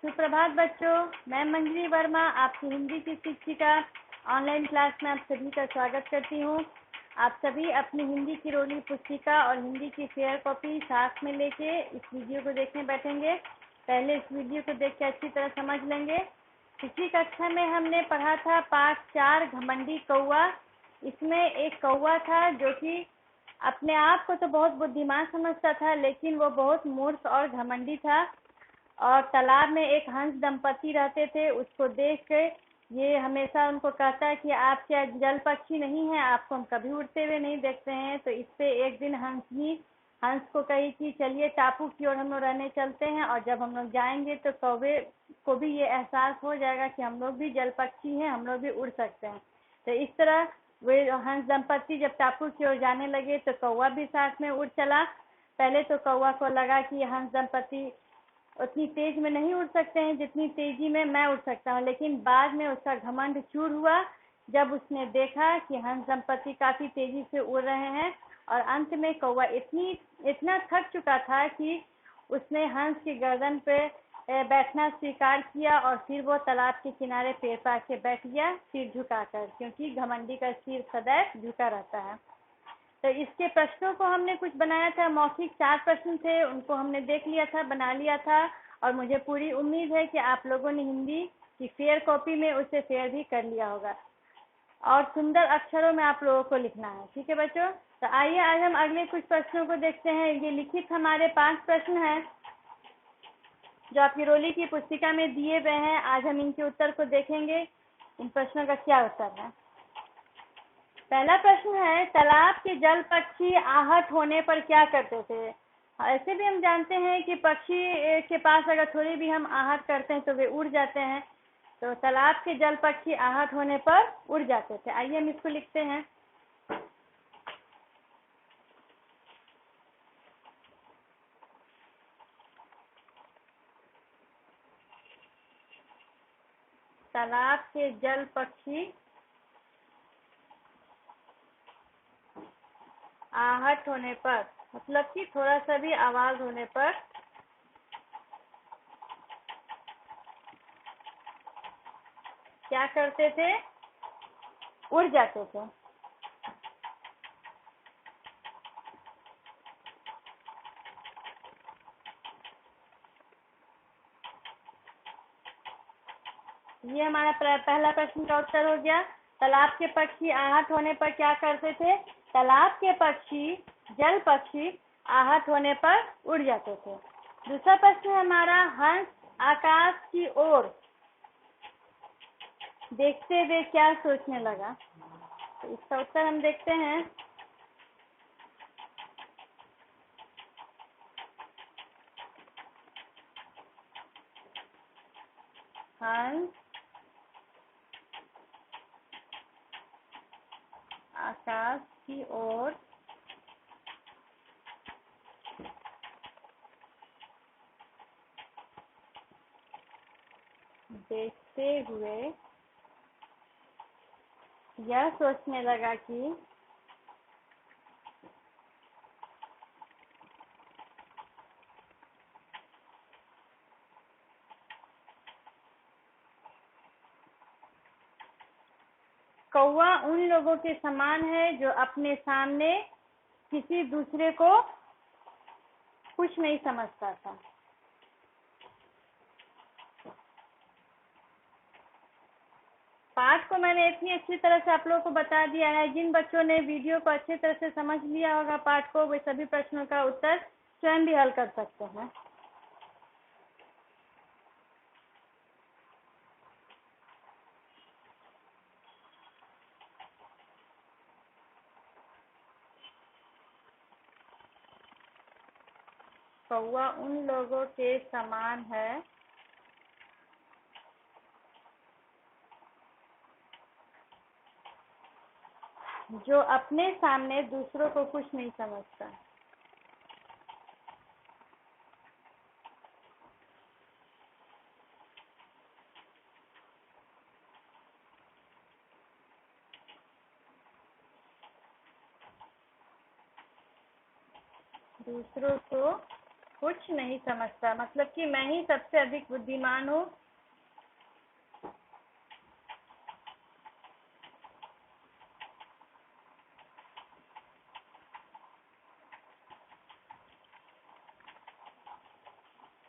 सुप्रभात बच्चों, मैं मंजरी वर्मा आपकी हिंदी की शिक्षिका ऑनलाइन क्लास में आप सभी का स्वागत करती हूँ। आप सभी अपनी हिंदी की रोली पुस्तिका और हिंदी की फेयर कॉपी साथ में लेके इस वीडियो को देखने बैठेंगे। पहले इस वीडियो को देख के अच्छी तरह समझ लेंगे। पिछली कक्षा में हमने पढ़ा था पाठ 4 घमंडी कौआ। इसमें एक कौआ था जो कि अपने आप को तो बहुत बुद्धिमान समझता था, लेकिन वो बहुत मूर्ख और घमंडी था। और तालाब में एक हंस दंपति रहते थे। उसको देख के ये हमेशा उनको कहता है कि आप क्या जल पक्षी नहीं हैं, आपको हम कभी उड़ते हुए नहीं देखते हैं। तो इससे एक दिन हंस को कही कि चलिए टापू की ओर हम लोग रहने चलते हैं, और जब हम लोग जाएंगे तो कौवे को भी ये एहसास हो जाएगा कि हम लोग भी जल पक्षी हैं, हम लोग भी उड़ सकते हैं। तो इस तरह वे हंस दंपति जब टापू की ओर जाने लगे तो कौवा भी साथ में उड़ चला। पहले तो कौवा को लगा कि हंस दंपति उतनी तेज में नहीं उड़ सकते हैं जितनी तेजी में मैं उड़ सकता हूँ, लेकिन बाद में उसका घमंड चूर हुआ जब उसने देखा कि हंस दंपति काफी तेजी से उड़ रहे हैं। और अंत में कौवा इतना थक चुका था कि उसने हंस की गर्दन पे बैठना स्वीकार किया, और फिर वो तालाब के किनारे पेड़ पर आके बैठ गया सिर झुकाकर, क्योंकि घमंडी का सिर सदैव झुका रहता है। तो इसके प्रश्नों को हमने कुछ बनाया था। मौखिक 4 प्रश्न थे, उनको हमने देख लिया था, बना लिया था, और मुझे पूरी उम्मीद है कि आप लोगों ने हिंदी की फेयर कॉपी में उसे फेयर भी कर लिया होगा। और सुंदर अक्षरों में आप लोगों को लिखना है, ठीक है बच्चों। तो आइए आज हम अगले कुछ प्रश्नों को देखते हैं। ये लिखित हमारे 5 प्रश्न हैं जो आपकी रोली की पुस्तिका में दिए गए हैं। आज हम इनके उत्तर को देखेंगे, इन प्रश्नों का क्या उत्तर है। पहला प्रश्न है, तालाब के जल पक्षी आहत होने पर क्या करते थे। ऐसे भी हम जानते हैं कि पक्षी के पास अगर थोड़ी भी हम आहत करते हैं तो वे उड़ जाते हैं। तो तालाब के जल पक्षी आहत होने पर उड़ जाते थे। आइए हम इसको लिखते हैं। तालाब के जल पक्षी आहत होने पर, मतलब कि थोड़ा सा भी आवाज होने पर क्या करते थे, उड़ जाते थे। ये हमारा पहला प्रश्न का उत्तर हो गया। तालाब के पक्षी आहत होने पर क्या करते थे। तालाब के पक्षी, जल पक्षी आहत होने पर उड़ जाते थे। दूसरा प्रश्न है हमारा, हंस आकाश की ओर देखते हुए क्या सोचने लगा। तो इसका उत्तर हम देखते हैं। हंस आकाश की ओर देखते हुए यह सोचने लगा कि कौवा उन लोगों के समान है जो अपने सामने किसी दूसरे को कुछ नहीं समझता था। पाठ को मैंने इतनी अच्छी तरह से आप लोगों को बता दिया है। जिन बच्चों ने वीडियो को अच्छी तरह से समझ लिया होगा पाठ को, वे सभी प्रश्नों का उत्तर स्वयं भी हल कर सकते हैं। कौवा उन लोगों के समान है जो अपने सामने दूसरों को कुछ नहीं समझता। दूसरों को कुछ नहीं समझता, मतलब कि मैं ही सबसे अधिक बुद्धिमान हूँ।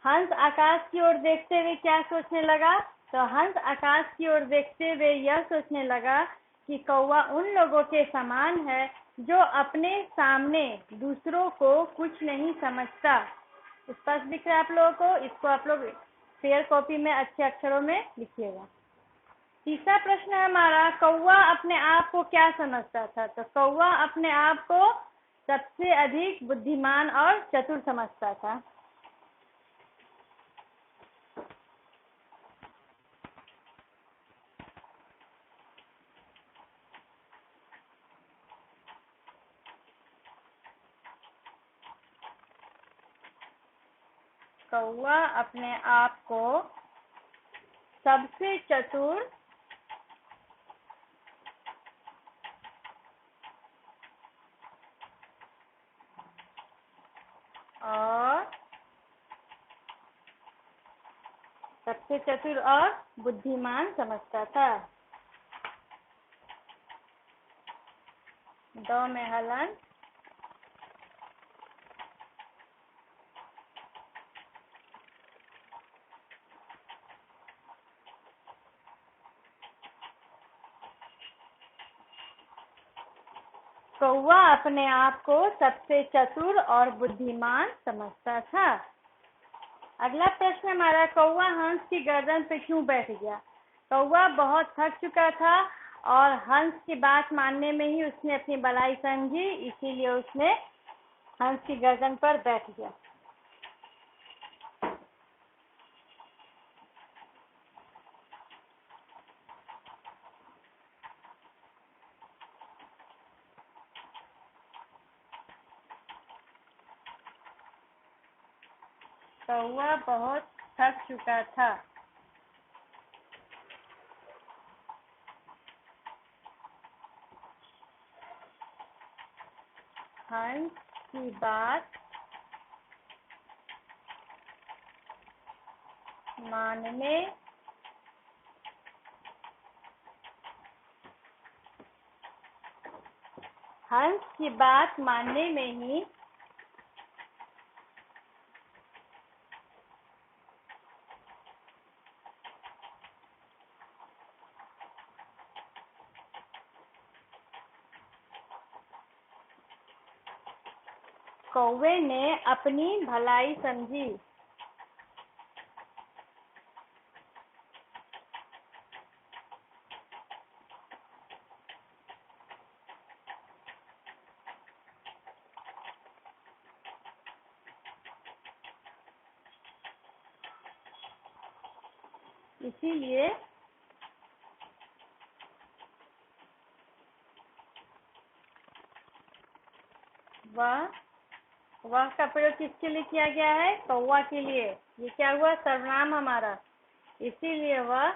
हंस आकाश की ओर देखते हुए क्या सोचने लगा? तो हंस आकाश की ओर देखते हुए यह सोचने लगा कि कौवा उन लोगों के समान है जो अपने सामने दूसरों को कुछ नहीं समझता। स्पष्ट दिख रहा है आप लोगों को? इसको आप लोग फेयर कॉपी में अच्छे अक्षरों में लिखिएगा। तीसरा प्रश्न है हमारा, कौवा अपने आप को क्या समझता था? तो कौवा अपने आप को सबसे अधिक बुद्धिमान और चतुर समझता था। कौवा अपने आप को सबसे चतुर और बुद्धिमान समझता था। दो में हलन। कौवा अपने आप को सबसे चतुर और बुद्धिमान समझता था। अगला प्रश्न हमारा, कौवा हंस की गर्दन पे क्यों बैठ गया? कौवा बहुत थक चुका था और हंस की बात मानने में ही उसने अपनी भलाई समझी, इसीलिए उसने हंस की गर्दन पर बैठ गया। कौवा बहुत थक चुका था। हंस की बात मानने में ही कौवे ने अपनी भलाई समझी। इसीलिए वह का प्रयोग किसके लिए किया गया है? कौवा के लिए। ये क्या हुआ? सर्वनाम हमारा। इसीलिए वह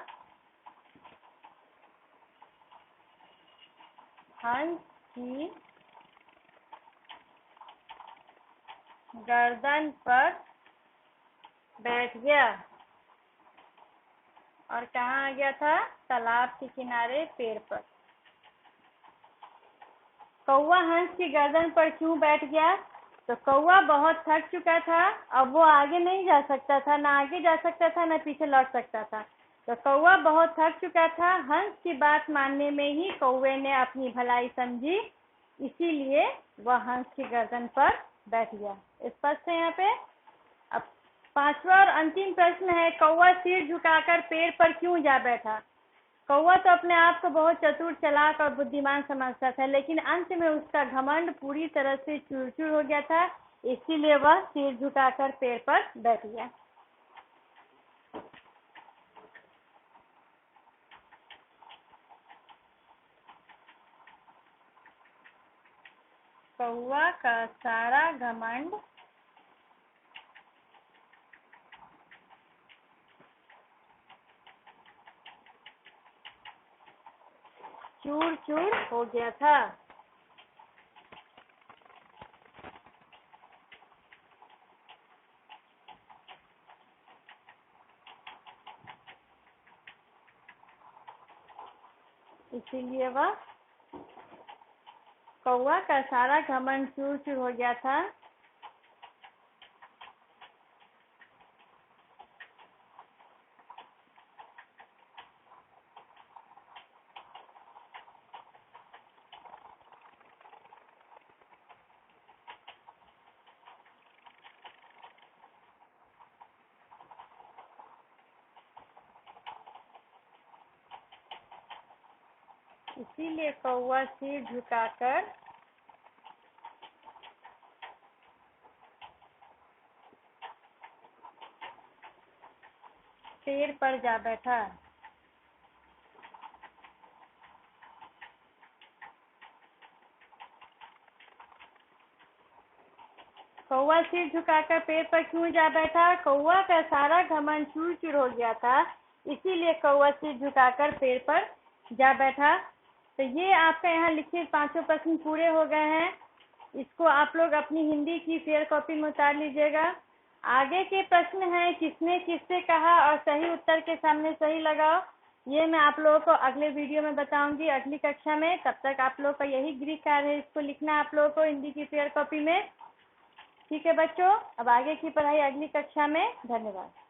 हंस की गर्दन पर बैठ गया। और कहाँ आ गया था? तालाब के किनारे पेड़ पर। कौवा हंस की गर्दन पर क्यों बैठ गया? तो कौवा बहुत थक चुका था, अब वो आगे नहीं जा सकता था, ना आगे जा सकता था, ना पीछे लौट सकता था। तो कौवा बहुत थक चुका था, हंस की बात मानने में ही कौवे ने अपनी भलाई समझी, इसीलिए वह हंस की गर्दन पर बैठ गया। स्पष्ट है यहाँ पे? अब पांचवा और अंतिम प्रश्न है, कौवा सिर झुकाकर पेड़ पर क्यों जा बैठा? कौवा तो अपने आप को बहुत चतुर, चालाक और बुद्धिमान समझता था, लेकिन अंत में उसका घमंड पूरी तरह से चूर-चूर हो गया था, इसीलिए वह सिर झुकाकर पेड़ पर बैठ गया। कौवा का सारा घमंड चूर-चूर हो गया था। इसीलिए वह कौवा का सारा घमंड चूर चूर हो गया था। इसीलिए कौवा सिर झुकाकर पेड़ पर जा बैठा। कौवा सिर झुकाकर पेड़ पर क्यों जा बैठा? कौवा का सारा घमंड चूर चूर हो गया था, इसीलिए कौवा सिर झुकाकर पेड़ पर जा बैठा। तो ये आपका यहाँ लिखित 5 प्रश्न पूरे हो गए हैं। इसको आप लोग अपनी हिंदी की फेयर कॉपी में उतार लीजिएगा। आगे के प्रश्न हैं किसने किससे कहा और सही उत्तर के सामने सही लगाओ। ये मैं आप लोगों को अगले वीडियो में बताऊंगी, अगली कक्षा में। तब तक आप लोग का यही गृह कार्य है, इसको लिखना आप लोगों को हिंदी की फेयर कॉपी में। ठीक है बच्चों, अब आगे की पढ़ाई अगली कक्षा में। धन्यवाद।